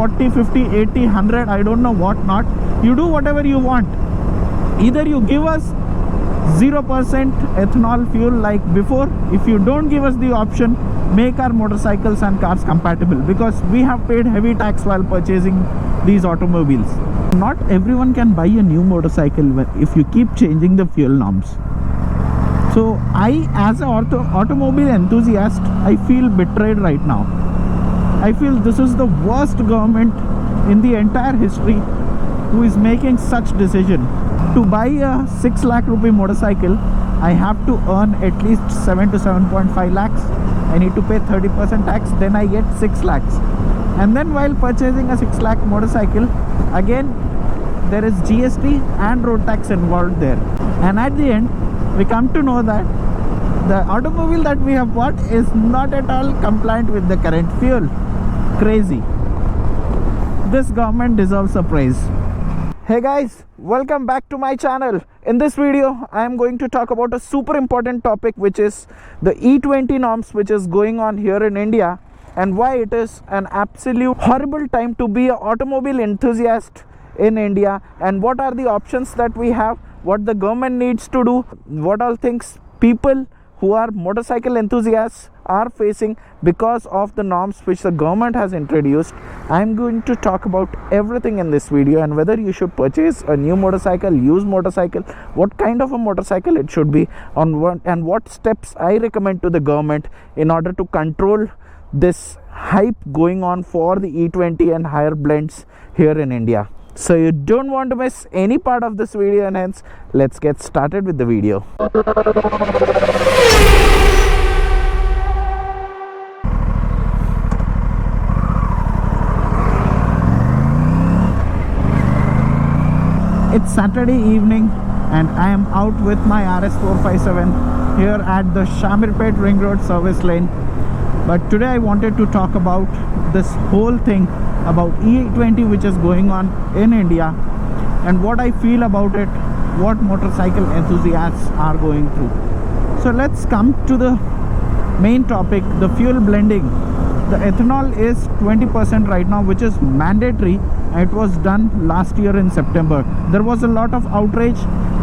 40, 50, 80, 100, I don't know what not. You do whatever you want. Either you give us 0% ethanol fuel like before. If you don't give us the option, make our motorcycles and cars compatible, because we have paid heavy tax while purchasing these automobiles. Not everyone can buy a new motorcycle if you keep changing the fuel norms. So I, as an automobile enthusiast, I feel betrayed right now. I feel this is the worst government in the entire history who is making such decision. To buy a 6 lakh rupee motorcycle, I have to earn at least 7 to 7.5 lakhs. I need to pay 30% tax, then I get 6 lakhs. And then while purchasing a 6 lakh motorcycle, again there is GST and road tax involved there. And at the end, we come to know that the automobile that we have bought is not at all compliant with the current fuel. Crazy. This government deserves a praise. Hey guys, welcome back to my channel. In this video, I am going to talk about a super important topic, which is the E20 norms which is going on here in India, and why it is an absolute horrible time to be an automobile enthusiast in India, and what are the options that we have, what the government needs to do, what all things people who are motorcycle enthusiasts are facing because of the norms which the government has introduced. I am going to talk about everything in this video, and whether you should purchase a new motorcycle, used motorcycle, what kind of a motorcycle it should be, and what steps I recommend to the government in order to control this hype going on for the E20 and higher blends here in India. So you don't want to miss any part of this video, and hence let's get started with the video. It's Saturday evening and I am out with my RS457 here at the Shamirpet Ring Road service lane. But today I wanted to talk about this whole thing about E20 which is going on in India, and what I feel about it, what motorcycle enthusiasts are going through. So let's come to the main topic, the fuel blending. The ethanol is 20% right now, which is mandatory. It was done last year in September. There was a lot of outrage.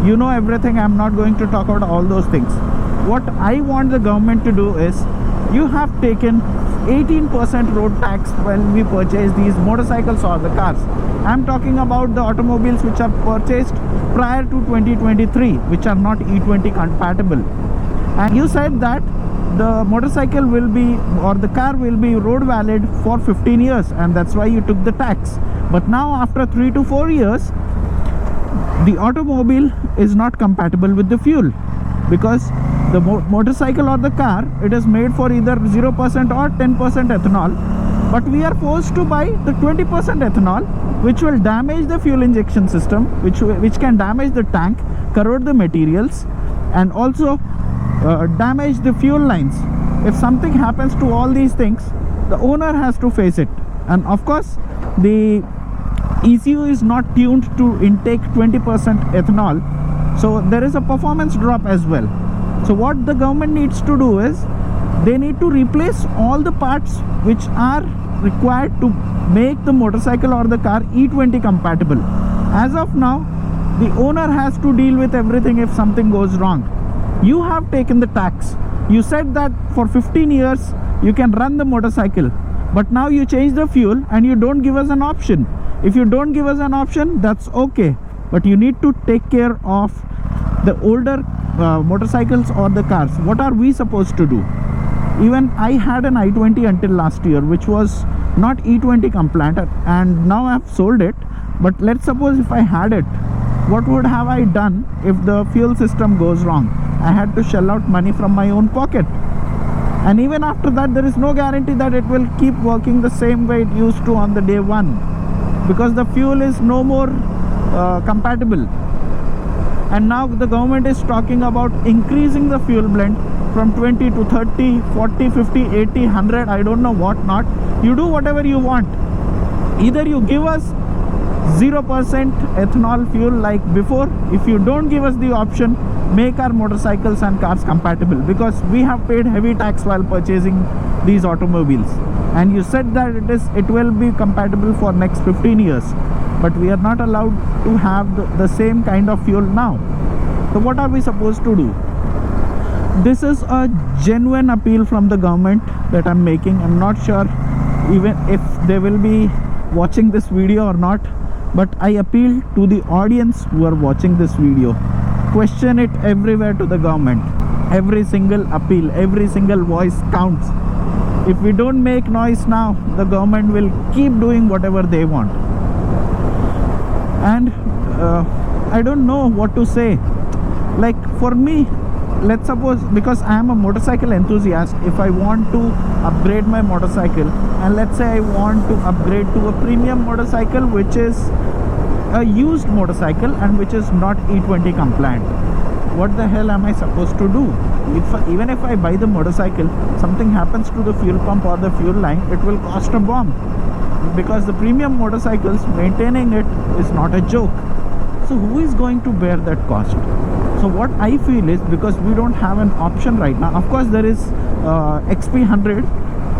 You know everything. I'm not going to talk about all those things. What I want the government to do is, you have taken 18% road tax when we purchase these motorcycles or the cars. I'm talking about the automobiles which are purchased prior to 2023, which are not E20 compatible. And you said that the motorcycle will be, or the car will be road valid for 15 years, and that's why you took the tax. But now after 3 to 4 years, the automobile is not compatible with the fuel, because the motorcycle or the car, it is made for either 0% or 10% ethanol, but we are forced to buy the 20% ethanol, which will damage the fuel injection system, which can damage the tank, corrode the materials, and also damage the fuel lines. If something happens to all these things, the owner has to face it. And of course, the ECU is not tuned to intake 20% ethanol, so there is a performance drop as well. So what the government needs to do is, they need to replace all the parts which are required to make the motorcycle or the car E20 compatible. As of now, the owner has to deal with everything if something goes wrong. You have taken the tax. You said that for 15 years you can run the motorcycle, but now you change the fuel and you don't give us an option. If you don't give us an option, that's okay, but you need to take care of the older motorcycles or the cars. What are we supposed to do? Even I had an i20 until last year, which was not E20 compliant, and now I've sold it. But let's suppose if I had it, what would have I done if the fuel system goes wrong? I had to shell out money from my own pocket, and even after that there is no guarantee that it will keep working the same way it used to on the day one, because the fuel is no more compatible. And now the government is talking about increasing the fuel blend from 20 to 30, 40, 50, 80, 100, I don't know what not. You do whatever you want. Either you give us 0% ethanol fuel like before. If you don't give us the option, make our motorcycles and cars compatible, because we have paid heavy tax while purchasing these automobiles. and you said that it will be compatible for next 15 years, but we are not allowed to have the same kind of fuel now. So what are we supposed to do? This is a genuine appeal from the government that I'm making. I'm not sure even if they will be watching this video or not, but I appeal to the audience who are watching this video. Question it everywhere to the government. Every single appeal, every single voice counts. If we don't make noise now, the government will keep doing whatever they want. And I don't know what to say. Like for me, let's suppose, because I am a motorcycle enthusiast, if I want to upgrade my motorcycle, and let's say I want to upgrade to a premium motorcycle which is a used motorcycle and which is not E20 compliant, what the hell am I supposed to do? Even if I buy the motorcycle, something happens to the fuel pump or the fuel line, it will cost a bomb, because the premium motorcycles, maintaining it is not a joke. So who is going to bear that cost? So what I feel is, because we don't have an option right now, of course there is XP100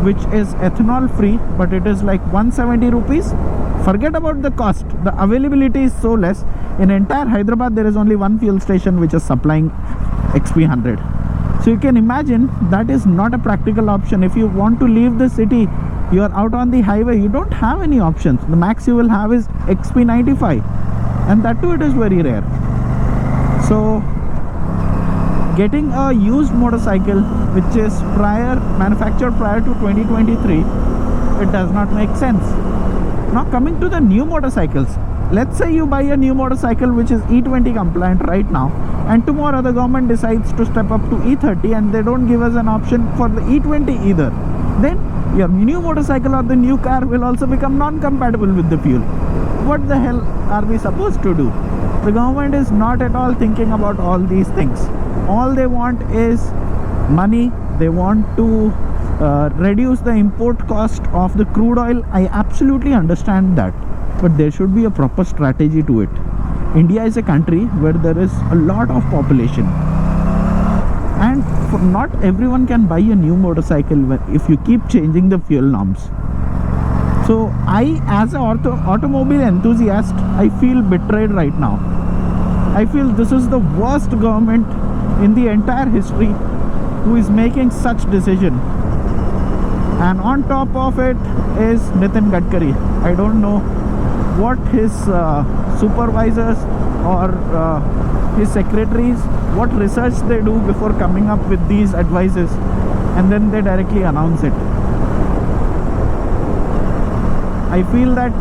which is ethanol free, but it is like 170 rupees. Forget about the cost, the availability is so less. In entire Hyderabad there is only one fuel station which is supplying XP100. So you can imagine that is not a practical option. If you want to leave the city, you are out on the highway, you don't have any options. The max you will have is XP95, and that too it is very rare. So getting a used motorcycle which is manufactured prior to 2023, it does not make sense. Now coming to the new motorcycles, let's say you buy a new motorcycle which is E20 compliant right now, and tomorrow the government decides to step up to E30 and they don't give us an option for the E20 either. Then your new motorcycle or the new car will also become non-compatible with the fuel. What the hell are we supposed to do? The government is not at all thinking about all these things. All they want is money. They want to reduce the import cost of the crude oil. I absolutely understand that, but there should be a proper strategy to it. India is a country where there is a lot of population, and not everyone can buy a new motorcycle if you keep changing the fuel norms. So I, as an automobile enthusiast, I feel betrayed right now. I feel this is the worst government in the entire history who is making such decision. And on top of it is Nitin Gadkari. I don't know what his supervisors or his secretaries, what research they do before coming up with these advices, and then they directly announce it. I feel that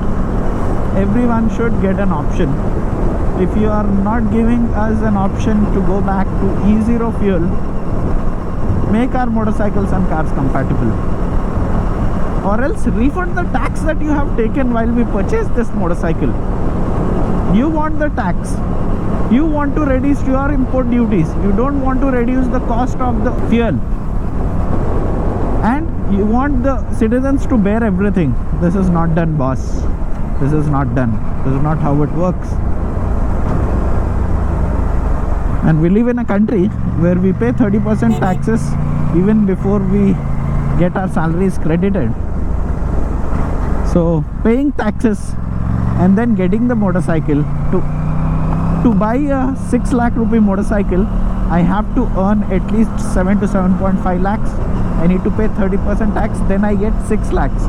everyone should get an option. If you are not giving us an option to go back to E0 fuel, make our motorcycles and cars compatible, or else refund the tax that you have taken while we purchased this motorcycle. You want the tax, you want to reduce your import duties, you don't want to reduce the cost of the fuel, and you want the citizens to bear everything. This is not done, boss. This is not done. This is not how it works. And we live in a country where we pay 30% taxes even before we get our salaries credited. So paying taxes and then getting the motorcycle, to buy a 6 lakh rupee motorcycle, I have to earn at least 7 to 7.5 lakhs. I need to pay 30% tax, then I get 6 lakhs.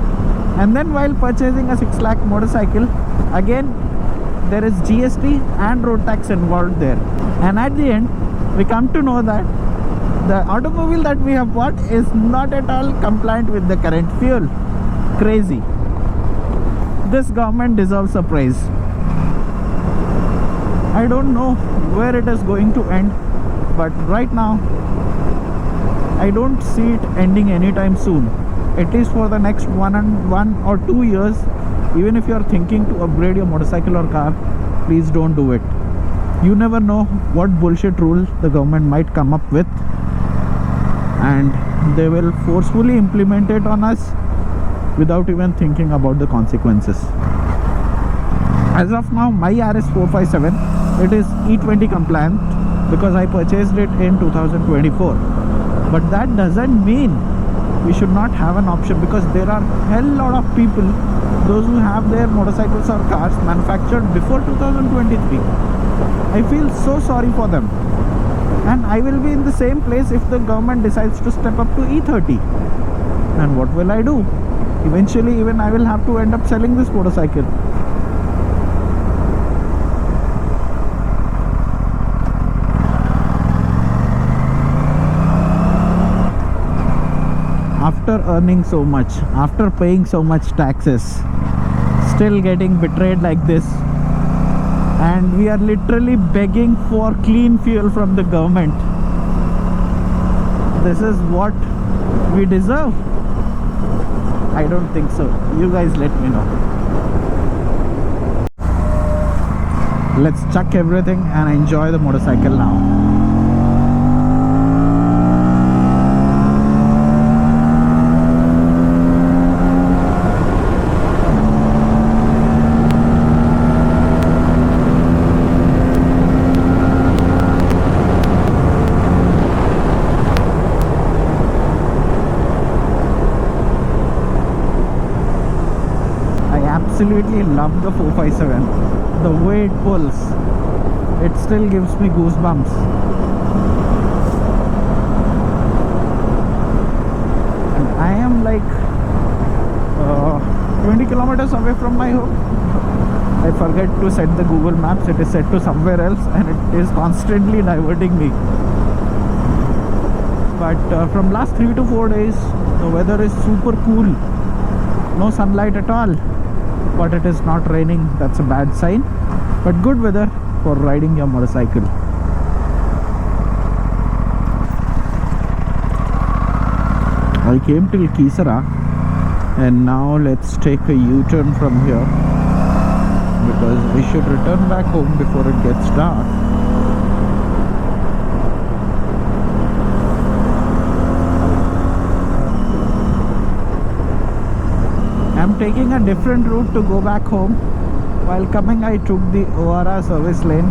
And then while purchasing a 6 lakh motorcycle, again there is GST and road tax involved there. And at the end, we come to know that the automobile that we have bought is not at all compliant with the current fuel. Crazy. This government deserves a praise. I don't know where it is going to end, but right now I don't see it ending anytime soon. At least for the next 1 or 2 years. Even if you are thinking to upgrade your motorcycle or car, please don't do it. You never know what bullshit rule the government might come up with, and they will forcefully implement it on us without even thinking about the consequences. As of now, my RS457, it is E20 compliant because I purchased it in 2024. But that doesn't mean we should not have an option, because there are hell lot of people, those who have their motorcycles or cars manufactured before 2023. I feel so sorry for them, and I will be in the same place if the government decides to step up to E30. And what will I do? Eventually even I will have to end up selling this motorcycle. After earning so much, after paying so much taxes, still getting betrayed like this, and we are literally begging for clean fuel from the government. This is what we deserve? I don't think so. You guys let me know. Let's chuck everything and enjoy the motorcycle now. Absolutely love the 457. The way it pulls, it still gives me goosebumps. And I am like 20 kilometers away from my home. I forget to set the Google Maps. It is set to somewhere else, and it is constantly diverting me. But from last 3 to 4 days, the weather is super cool. No sunlight at all. But it is not raining. That's a bad sign, but good weather for riding your motorcycle. I came till Kisara, and now let's take a U-turn from here, because we should return back home before it gets dark. I'm taking a different route to go back home. While coming, I took the ORR service lane,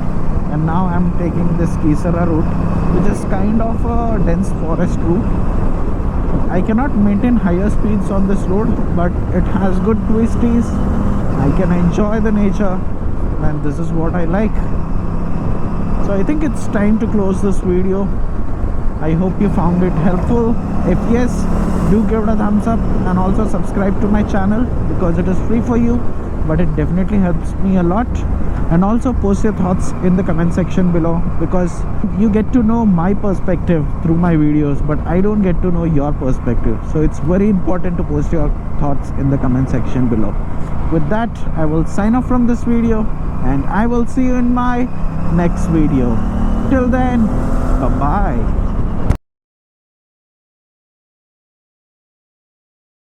and now I'm taking this Kisara route, which is kind of a dense forest route. I cannot maintain higher speeds on this road, but it has good twisties. I can enjoy the nature, and this is what I like. So I think it's time to close this video. I hope you found it helpful. If yes, do give it a thumbs up, and also subscribe to my channel, because it is free for you, but it definitely helps me a lot. And also post your thoughts in the comment section below, because you get to know my perspective through my videos, but I don't get to know your perspective. So it's very important to post your thoughts in the comment section below. With that, I will sign off from this video, and I will see you in my next video. Till then, bye bye.